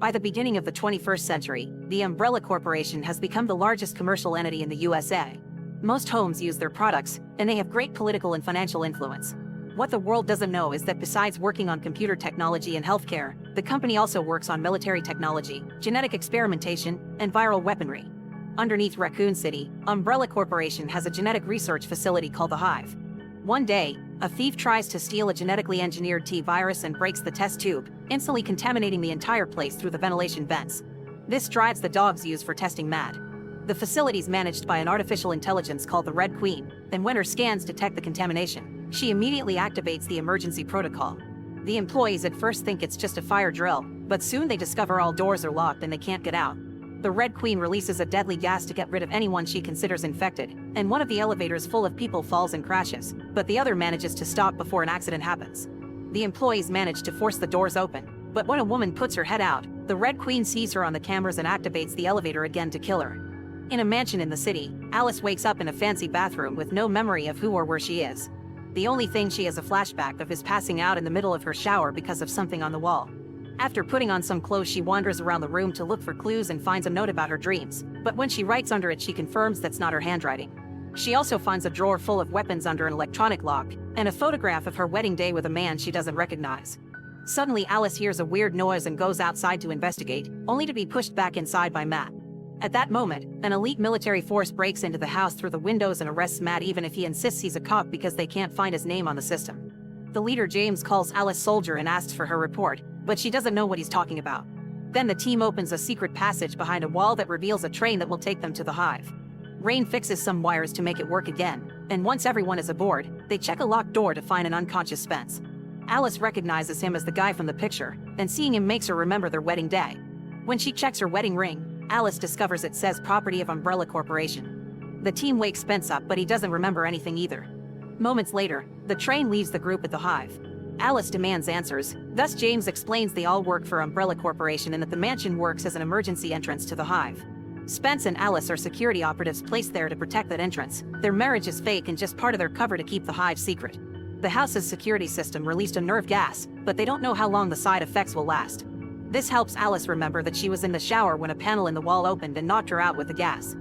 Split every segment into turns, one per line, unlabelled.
By the beginning of the 21st century, the Umbrella Corporation has become the largest commercial entity in the USA. Most homes use their products, and they have great political and financial influence. What the world doesn't know is that besides working on computer technology and healthcare, the company also works on military technology, genetic experimentation, and viral weaponry. Underneath Raccoon City, Umbrella Corporation has a genetic research facility called the Hive. One day, a thief tries to steal a genetically engineered T-virus and breaks the test tube, instantly contaminating the entire place through the ventilation vents. This drives the dogs use for testing Matt. The facility's managed by an artificial intelligence called the Red Queen, and when her scans detect the contamination, she immediately activates the emergency protocol. The employees at first think it's just a fire drill, but soon they discover all doors are locked and they can't get out. The Red Queen releases a deadly gas to get rid of anyone she considers infected, and one of the elevators full of people falls and crashes, but the other manages to stop before an accident happens. The employees manage to force the doors open, but when a woman puts her head out, the Red Queen sees her on the cameras and activates the elevator again to kill her. In a mansion in the city, Alice wakes up in a fancy bathroom with no memory of who or where she is. The only thing she has a flashback of is passing out in the middle of her shower because of something on the wall. After putting on some clothes, she wanders around the room to look for clues and finds a note about her dreams, but when she writes under it, she confirms that's not her handwriting. She also finds a drawer full of weapons under an electronic lock, and a photograph of her wedding day with a man she doesn't recognize. Suddenly, Alice hears a weird noise and goes outside to investigate, only to be pushed back inside by Matt. At that moment, an elite military force breaks into the house through the windows and arrests Matt even if he insists he's a cop because they can't find his name on the system. The leader, James, calls Alice soldier and asks for her report, but she doesn't know what he's talking about. Then the team opens a secret passage behind a wall that reveals a train that will take them to the Hive. Rain fixes some wires to make it work again, and once everyone is aboard, they check a locked door to find an unconscious Spence. Alice recognizes him as the guy from the picture, and seeing him makes her remember their wedding day. When she checks her wedding ring, Alice discovers it says property of Umbrella Corporation. The team wakes Spence up, but he doesn't remember anything either. Moments later, the train leaves the group at the Hive. Alice demands answers, thus James explains they all work for Umbrella Corporation and that the mansion works as an emergency entrance to the Hive. Spence and Alice are security operatives placed there to protect that entrance. Their marriage is fake and just part of their cover to keep the Hive secret. The house's security system released a nerve gas, but they don't know how long the side effects will last. This helps Alice remember that she was in the shower when a panel in the wall opened and knocked her out with the gas.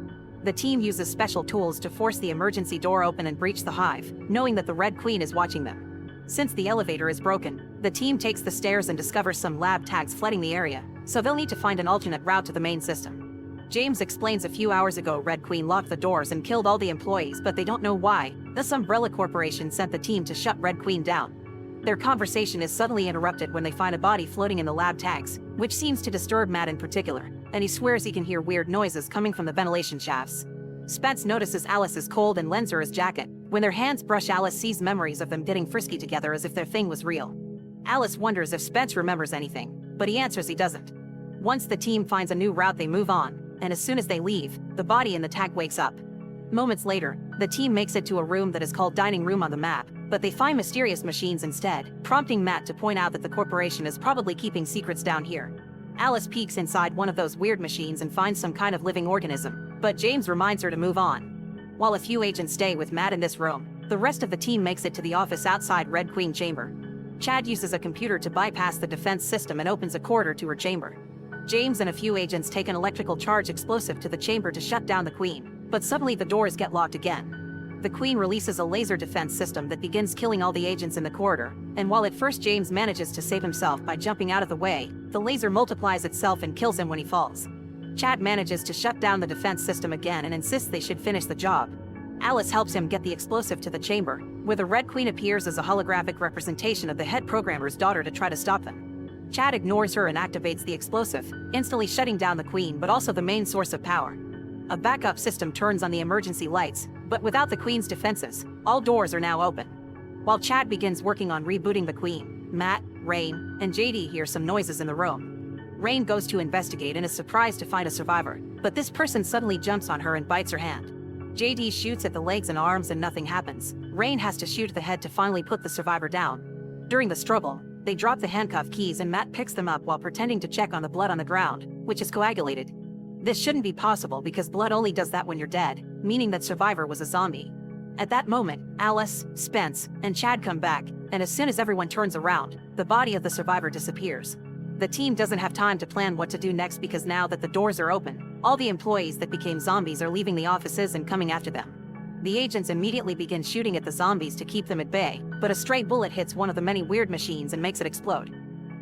The team uses special tools to force the emergency door open and breach the Hive, knowing that the Red Queen is watching them. Since the elevator is broken, the team takes the stairs and discovers some lab tags flooding the area, so they'll need to find an alternate route to the main system. James explains a few hours ago Red Queen locked the doors and killed all the employees, but they don't know why. Thus Umbrella Corporation sent the team to shut Red Queen down. Their conversation is suddenly interrupted when they find a body floating in the lab tags, which seems to disturb Matt in particular, and he swears he can hear weird noises coming from the ventilation shafts. Spence notices Alice is cold and lends her his jacket. When their hands brush, Alice sees memories of them getting frisky together as if their thing was real. Alice wonders if Spence remembers anything, but he answers he doesn't. Once the team finds a new route, they move on, and as soon as they leave, the body in the tag wakes up. Moments later, the team makes it to a room that is called Dining Room on the map, but they find mysterious machines instead, prompting Matt to point out that the corporation is probably keeping secrets down here. Alice peeks inside one of those weird machines and finds some kind of living organism, but James reminds her to move on. While a few agents stay with Matt in this room, the rest of the team makes it to the office outside Red Queen chamber. Chad uses a computer to bypass the defense system and opens a corridor to her chamber. James and a few agents take an electrical charge explosive to the chamber to shut down the Queen, but suddenly the doors get locked again. The Queen releases a laser defense system that begins killing all the agents in the corridor, and while at first James manages to save himself by jumping out of the way, the laser multiplies itself and kills him when he falls. Chad manages to shut down the defense system again and insists they should finish the job. Alice helps him get the explosive to the chamber, where the Red Queen appears as a holographic representation of the head programmer's daughter to try to stop them. Chad ignores her and activates the explosive, instantly shutting down the Queen but also the main source of power. A backup system turns on the emergency lights, but without the Queen's defenses, all doors are now open. While Chad begins working on rebooting the Queen, Matt, Rain, and JD hear some noises in the room. Rain goes to investigate and is surprised to find a survivor, but this person suddenly jumps on her and bites her hand. JD shoots at the legs and arms and nothing happens. Rain has to shoot at the head to finally put the survivor down. During the struggle, they drop the handcuff keys and Matt picks them up while pretending to check on the blood on the ground, which is coagulated. This shouldn't be possible because blood only does that when you're dead, meaning that survivor was a zombie. At that moment, Alice, Spence, and Chad come back, and as soon as everyone turns around, the body of the survivor disappears. The team doesn't have time to plan what to do next because now that the doors are open, all the employees that became zombies are leaving the offices and coming after them. The agents immediately begin shooting at the zombies to keep them at bay, but a stray bullet hits one of the many weird machines and makes it explode.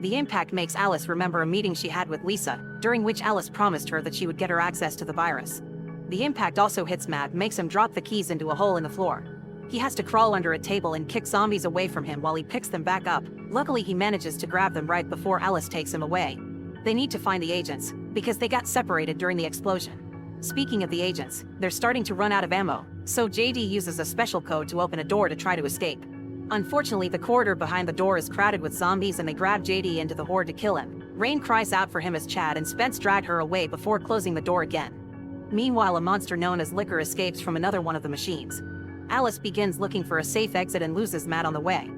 The impact makes Alice remember a meeting she had with Lisa, during which Alice promised her that she would get her access to the virus. The impact also hits Matt, makes him drop the keys into a hole in the floor. He has to crawl under a table and kick zombies away from him while he picks them back up. Luckily, he manages to grab them right before Alice takes him away. They need to find the agents, because they got separated during the explosion. Speaking of the agents, they're starting to run out of ammo, so JD uses a special code to open a door to try to escape. Unfortunately, the corridor behind the door is crowded with zombies and they grab JD into the horde to kill him. Rain cries out for him as Chad and Spence drag her away before closing the door again. Meanwhile, a monster known as Liquor escapes from another one of the machines. Alice begins looking for a safe exit and loses Matt on the way.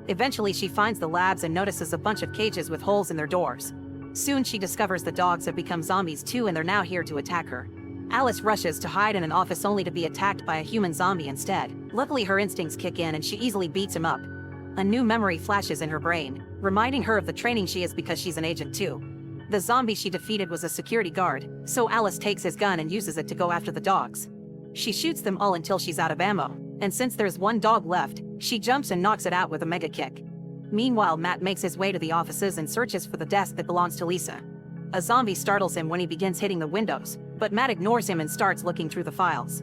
Eventually, she finds the labs and notices a bunch of cages with holes in their doors. Soon she discovers the dogs have become zombies too and they're now here to attack her. Alice rushes to hide in an office only to be attacked by a human zombie instead. Luckily, her instincts kick in and she easily beats him up. A new memory flashes in her brain, reminding her of the training she is because she's an agent too. The zombie she defeated was a security guard, so Alice takes his gun and uses it to go after the dogs. She shoots them all until she's out of ammo, and since there's one dog left, she jumps and knocks it out with a mega kick. Meanwhile, Matt makes his way to the offices and searches for the desk that belongs to Lisa. A zombie startles him when he begins hitting the windows, but Matt ignores him and starts looking through the files.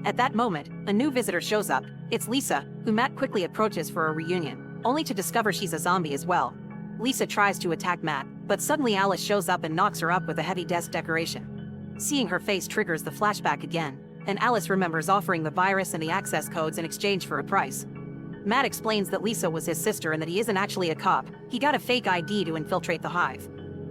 At that moment, a new visitor shows up. It's Lisa, who Matt quickly approaches for a reunion, only to discover she's a zombie as well. Lisa tries to attack Matt, but suddenly Alice shows up and knocks her up with a heavy desk decoration. Seeing her face triggers the flashback again, and Alice remembers offering the virus and the access codes in exchange for a price. Matt explains that Lisa was his sister and that he isn't actually a cop. He got a fake ID to infiltrate the hive.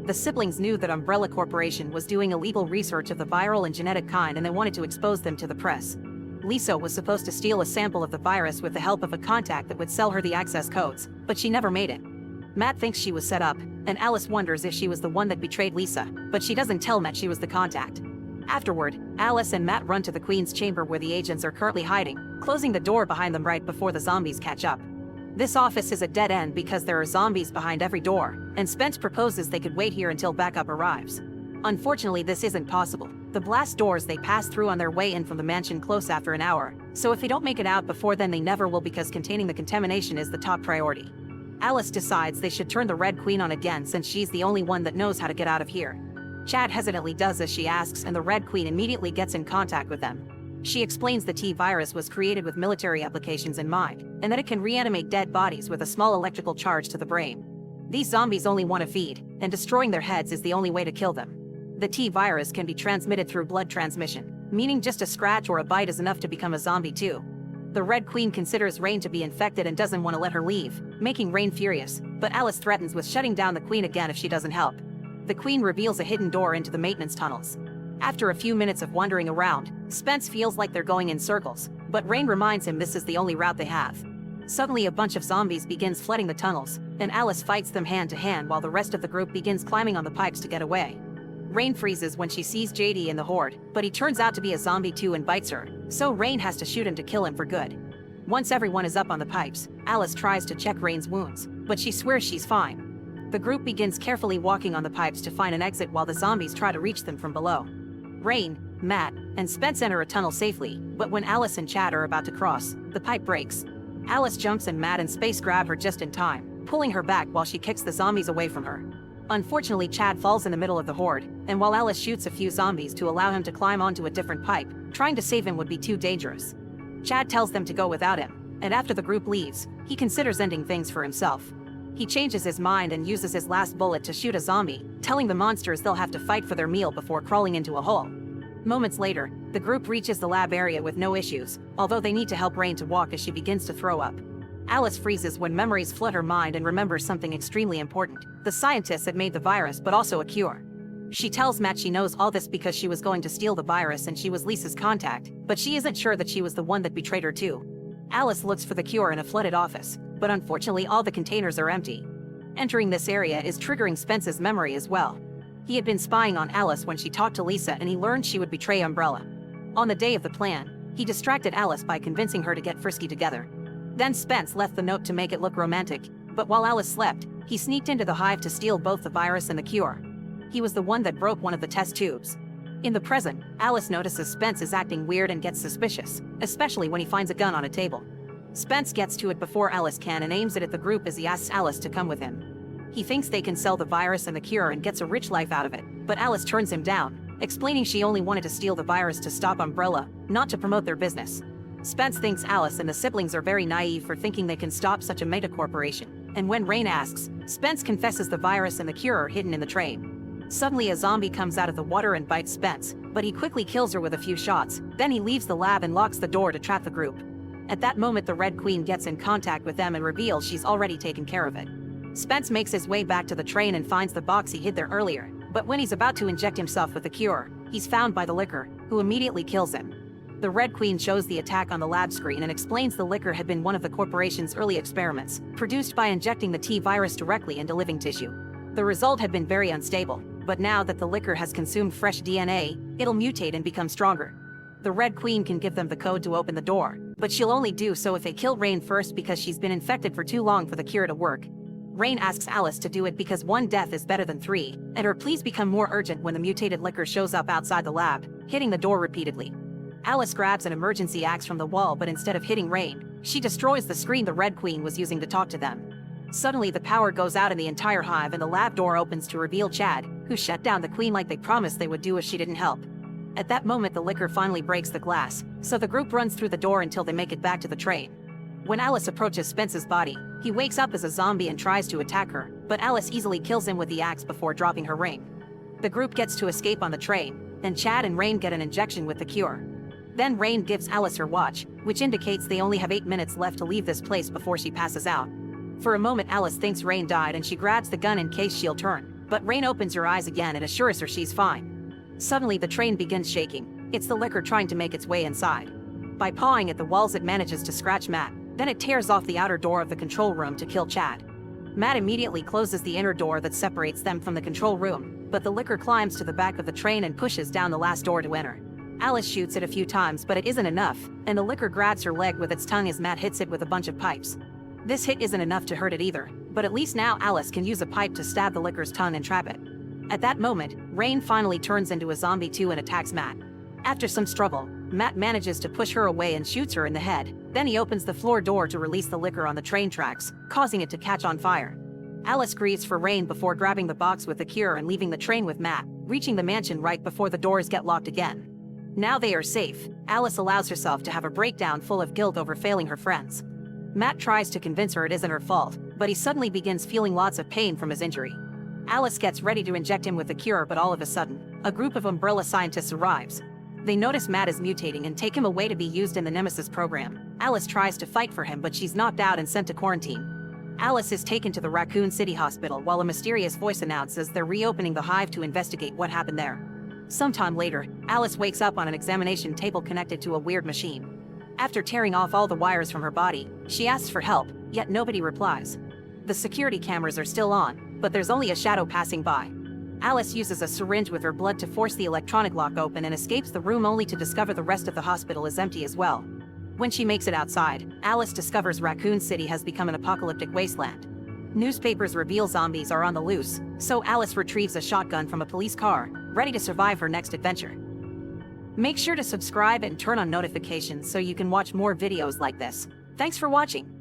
The siblings knew that Umbrella Corporation was doing illegal research of the viral and genetic kind and they wanted to expose them to the press. Lisa was supposed to steal a sample of the virus with the help of a contact that would sell her the access codes, but she never made it. Matt thinks she was set up, and Alice wonders if she was the one that betrayed Lisa, but she doesn't tell Matt she was the contact. Afterward, Alice and Matt run to the Queen's chamber where the agents are currently hiding, closing the door behind them right before the zombies catch up. This office is a dead end because there are zombies behind every door, and Spence proposes they could wait here until backup arrives. Unfortunately, this isn't possible. The blast doors they pass through on their way in from the mansion close after an hour, so if they don't make it out before then they never will because containing the contamination is the top priority. Alice decides they should turn the Red Queen on again since she's the only one that knows how to get out of here. Chad hesitantly does as she asks and the Red Queen immediately gets in contact with them. She explains the T-virus was created with military applications in mind, and that it can reanimate dead bodies with a small electrical charge to the brain. These zombies only want to feed, and destroying their heads is the only way to kill them. The T-virus can be transmitted through blood transmission, meaning just a scratch or a bite is enough to become a zombie too. The Red Queen considers Rain to be infected and doesn't want to let her leave, making Rain furious, but Alice threatens with shutting down the Queen again if she doesn't help. The Queen reveals a hidden door into the maintenance tunnels. After a few minutes of wandering around, Spence feels like they're going in circles, but Rain reminds him this is the only route they have. Suddenly a bunch of zombies begins flooding the tunnels, and Alice fights them hand to hand while the rest of the group begins climbing on the pipes to get away. Rain freezes when she sees JD in the horde, but he turns out to be a zombie too and bites her, so Rain has to shoot him to kill him for good. Once everyone is up on the pipes, Alice tries to check Rain's wounds, but she swears she's fine. The group begins carefully walking on the pipes to find an exit while the zombies try to reach them from below. Rain, Matt, and Spence enter a tunnel safely, but when Alice and Chad are about to cross, the pipe breaks. Alice jumps and Matt and Space grab her just in time, pulling her back while she kicks the zombies away from her. Unfortunately, Chad falls in the middle of the horde, and while Alice shoots a few zombies to allow him to climb onto a different pipe, trying to save him would be too dangerous. Chad tells them to go without him, and after the group leaves, he considers ending things for himself. He changes his mind and uses his last bullet to shoot a zombie, telling the monsters they'll have to fight for their meal before crawling into a hole. Moments later, the group reaches the lab area with no issues, although they need to help Rain to walk as she begins to throw up. Alice freezes when memories flood her mind and remembers something extremely important. The scientists had made the virus but also a cure. She tells Matt she knows all this because she was going to steal the virus and she was Lisa's contact, but she isn't sure that she was the one that betrayed her too. Alice looks for the cure in a flooded office, but unfortunately all the containers are empty. Entering this area is triggering Spence's memory as well. He had been spying on Alice when she talked to Lisa and he learned she would betray Umbrella. On the day of the plan, he distracted Alice by convincing her to get frisky together. Then Spence left the note to make it look romantic, But while Alice slept, he sneaked into the hive to steal both the virus and the cure. He was the one that broke one of the test tubes. In the present, Alice notices Spence is acting weird and gets suspicious, especially when he finds a gun on a table. Spence gets to it before Alice can and aims it at the group as he asks Alice to come with him. He thinks they can sell the virus and the cure and gets a rich life out of it, but Alice turns him down, explaining she only wanted to steal the virus to stop Umbrella, not to promote their business. Spence thinks Alice and the siblings are very naive for thinking they can stop such a mega corporation, and when Rain asks, Spence confesses the virus and the cure are hidden in the train. Suddenly a zombie comes out of the water and bites Spence, but he quickly kills her with a few shots. Then he leaves the lab and locks the door to trap the group. At that moment the Red Queen gets in contact with them and reveals she's already taken care of it. Spence makes his way back to the train and finds the box he hid there earlier, but when he's about to inject himself with the cure, he's found by the liquor, who immediately kills him. The Red Queen shows the attack on the lab screen and explains the liquor had been one of the corporation's early experiments, produced by injecting the T virus directly into living tissue. The result had been very unstable, but now that the liquor has consumed fresh DNA, it'll mutate and become stronger. The Red Queen can give them the code to open the door, but she'll only do so if they kill Rain first because she's been infected for too long for the cure to work. Rain asks Alice to do it because 1 death is better than 3, and her pleas become more urgent when the mutated liquor shows up outside the lab, hitting the door repeatedly. Alice grabs an emergency axe from the wall, but instead of hitting Rain, she destroys the screen the Red Queen was using to talk to them. Suddenly the power goes out in the entire hive and the lab door opens to reveal Chad, who shut down the Queen like they promised they would do if she didn't help. At that moment the liquor finally breaks the glass, so the group runs through the door until they make it back to the train. When Alice approaches Spence's body, he wakes up as a zombie and tries to attack her, but Alice easily kills him with the axe before dropping her ring. The group gets to escape on the train, and Chad and Rain get an injection with the cure. Then Rain gives Alice her watch, which indicates they only have 8 minutes left to leave this place before she passes out. For a moment Alice thinks Rain died and she grabs the gun in case she'll turn, but Rain opens her eyes again and assures her she's fine. Suddenly the train begins shaking. It's the liquor trying to make its way inside. By pawing at the walls it manages to scratch Matt, then it tears off the outer door of the control room to kill Chad. Matt immediately closes the inner door that separates them from the control room, but the liquor climbs to the back of the train and pushes down the last door to enter. Alice shoots it a few times but it isn't enough, and the liquor grabs her leg with its tongue as Matt hits it with a bunch of pipes. This hit isn't enough to hurt it either, but at least now Alice can use a pipe to stab the liquor's tongue and trap it. At that moment, Rain finally turns into a zombie too and attacks Matt. After some struggle, Matt manages to push her away and shoots her in the head. Then he opens the floor door to release the liquor on the train tracks, causing it to catch on fire. Alice grieves for Rain before grabbing the box with the cure and leaving the train with Matt, reaching the mansion right before the doors get locked again. Now they are safe, Alice allows herself to have a breakdown full of guilt over failing her friends. Matt tries to convince her it isn't her fault, but he suddenly begins feeling lots of pain from his injury. Alice gets ready to inject him with the cure, but all of a sudden, a group of Umbrella scientists arrives. They notice Matt is mutating and take him away to be used in the Nemesis program. Alice tries to fight for him but she's knocked out and sent to quarantine. Alice is taken to the Raccoon City Hospital while a mysterious voice announces they're reopening the hive to investigate what happened there. Sometime later, Alice wakes up on an examination table connected to a weird machine. After tearing off all the wires from her body, she asks for help, yet nobody replies. The security cameras are still on, but there's only a shadow passing by. Alice uses a syringe with her blood to force the electronic lock open and escapes the room only to discover the rest of the hospital is empty as well. When she makes it outside, Alice discovers Raccoon City has become an apocalyptic wasteland. Newspapers reveal zombies are on the loose, so Alice retrieves a shotgun from a police car, ready to survive her next adventure. Make sure to subscribe and turn on notifications so you can watch more videos like this. Thanks for watching.